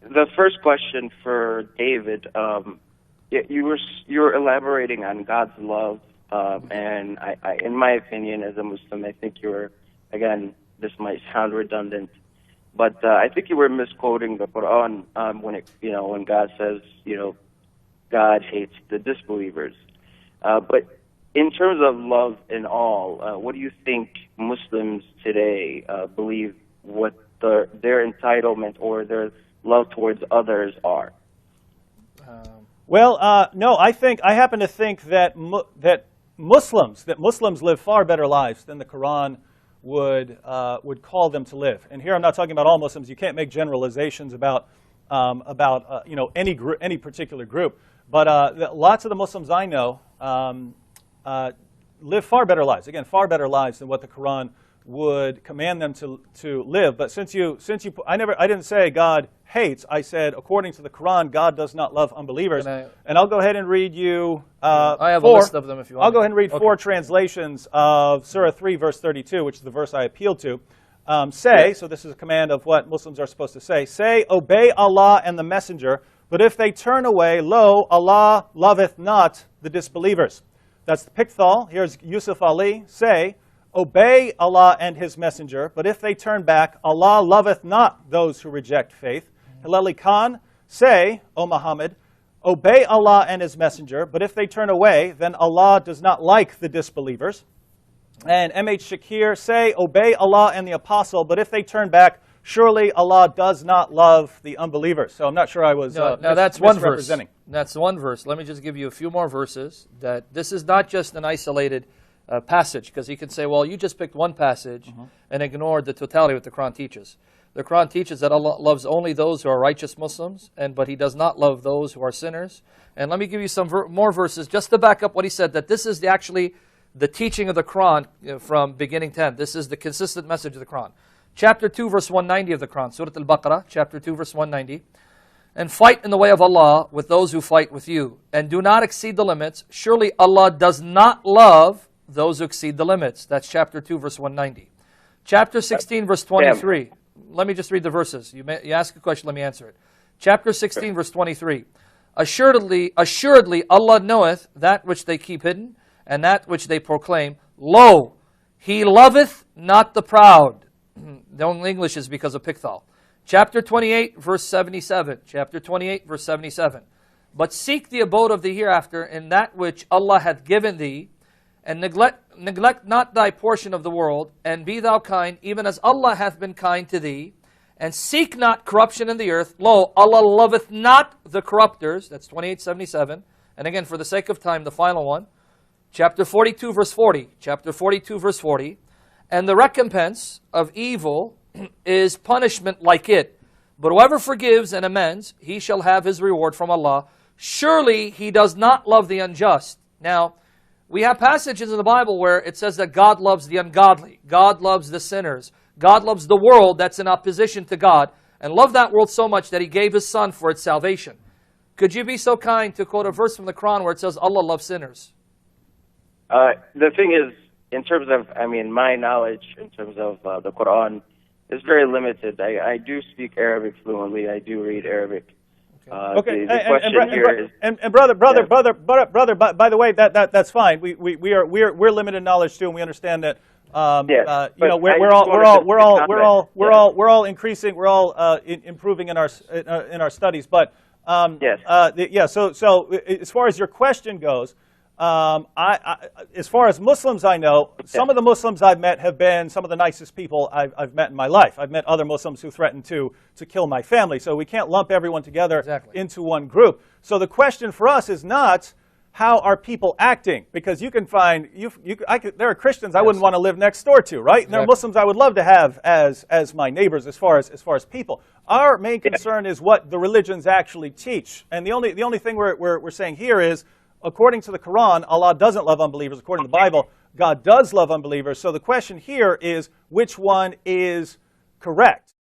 the first question for David, you're elaborating on God's love, and in my opinion, as a Muslim, I think again, this might sound redundant, but I think you were misquoting the Quran when God says, God hates the disbelievers. But in terms of love in all, what do you think Muslims today believe what their entitlement or their love towards others are? No, I happen to think that Muslims live far better lives than the Quran would call them to live. And here I'm not talking about all Muslims. You can't make generalizations about any particular group. But lots of the Muslims I know live far better lives. Again, far better lives than what the Quran would command them to live. But I didn't say God hates. I said according to the Quran, God does not love unbelievers. And I'll go ahead and read you. I have a list of them if you want. I'll go ahead and read 4 translations of Surah 3, verse 32, which is the verse I appealed to. So this is a command of what Muslims are supposed to say. Say, obey Allah and the Messenger, but if they turn away, lo, Allah loveth not the disbelievers. That's the Pickthall. Here's Yusuf Ali. Say, obey Allah and His Messenger, but if they turn back, Allah loveth not those who reject faith. Hilali Khan. Say, O Muhammad, obey Allah and His Messenger, but if they turn away, then Allah does not like the disbelievers. And M.H. Shakir. Say, obey Allah and the Apostle, but if they turn back, surely Allah does not love the unbelievers. So I'm not sure I was now that's one verse. That's one verse. Let me just give you a few more verses. That this is not just an isolated passage, because he can say, well, you just picked one passage and ignored the totality of what the Quran teaches. The Quran teaches that Allah loves only those who are righteous Muslims, but He does not love those who are sinners. And let me give you some more verses just to back up what he said, that this is actually the teaching of the Quran from beginning to end. This is the consistent message of the Quran. Chapter 2, verse 190 of the Quran, Surah Al-Baqarah, chapter 2, verse 190. And fight in the way of Allah with those who fight with you, and do not exceed the limits. Surely Allah does not love those who exceed the limits. That's chapter 2, verse 190. Chapter 16, verse 23. Let me just read the verses. You ask a question, let me answer it. Chapter 16, verse 23. Assuredly, Allah knoweth that which they keep hidden, and that which they proclaim. Lo, He loveth not the proud. The only English is because of Pickthall. Chapter 28, verse 77. Chapter 28, verse 77. But seek the abode of the hereafter in that which Allah hath given thee, and neglect not thy portion of the world, and be thou kind, even as Allah hath been kind to thee, and seek not corruption in the earth. Lo, Allah loveth not the corrupters. That's 28:77. And again, for the sake of time, the final one. Chapter 42, verse 40. Chapter 42, verse 40. And the recompense of evil is punishment like it. But whoever forgives and amends, he shall have his reward from Allah. Surely He does not love the unjust. Now, we have passages in the Bible where it says that God loves the ungodly. God loves the sinners. God loves the world that's in opposition to God, and loved that world so much that He gave His Son for its salvation. Could you be so kind to quote a verse from the Quran where it says Allah loves sinners? The thing is, in terms of, my knowledge in terms of the Quran is very limited. I do speak Arabic fluently. I do read Arabic. Okay. The question here is, brother. By the way, that's fine. We're limited in knowledge too, and we understand that. We're all increasing. We're all improving in our studies. But So as far as your question goes. As far as Muslims I know, some of the Muslims I've met have been some of the nicest people I've met in my life. I've met other Muslims who threatened to kill my family. So we can't lump everyone together into one group. So the question for us is not how are people acting, because you can find there are Christians I wouldn't want to live next door to, right? And there are Muslims I would love to have as my neighbors as far as people. Our main concern is what the religions actually teach, and the only thing we're saying here is, according to the Quran, Allah doesn't love unbelievers. According to the Bible, God does love unbelievers. So the question here is, which one is correct?